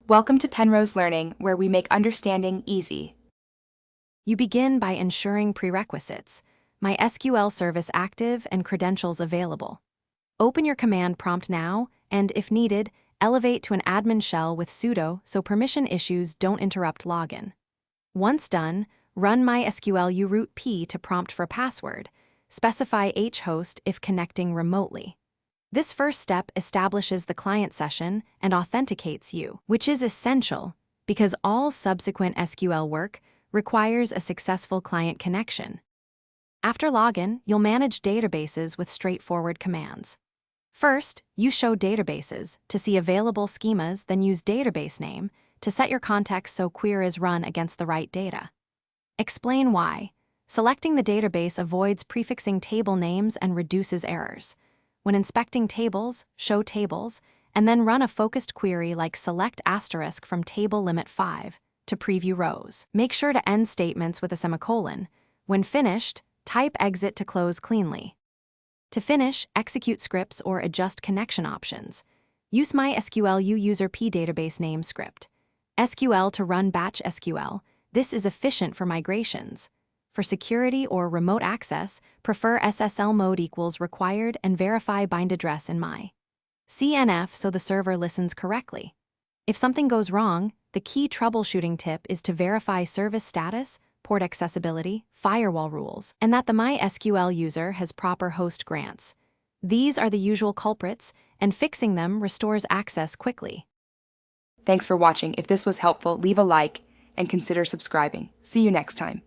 Welcome to Penrose Learning, where we make understanding easy. You begin by ensuring prerequisites: MySQL service active and credentials available. Open your command prompt now, and if needed, elevate to an admin shell with sudo so permission issues don't interrupt login. Once done, run MySQL uroot p to prompt for password. Specify host if connecting remotely. This first step establishes the client session and authenticates you, which is essential because all subsequent SQL work requires a successful client connection. After login, you'll manage databases with straightforward commands. First, you show databases to see available schemas, then use database name to set your context so query is run against the right data. Explain why. Selecting the database avoids prefixing table names and reduces errors. When inspecting tables, show tables, and then run a focused query like select asterisk from table limit 5 to preview rows. Make sure to end statements with a semicolon. When finished, type exit to close cleanly. To finish, execute scripts or adjust connection options. Use MySQL user p database name script. SQL to run batch SQL. This is efficient for migrations. For security or remote access, prefer SSL mode equals required and verify bind address in CNF so the server listens correctly. If something goes wrong, the key troubleshooting tip is to verify service status, port accessibility, firewall rules, and that the MySQL user has proper host grants. These are the usual culprits, and fixing them restores access quickly. Thanks for watching. If this was helpful, leave a like and consider subscribing. See you next time.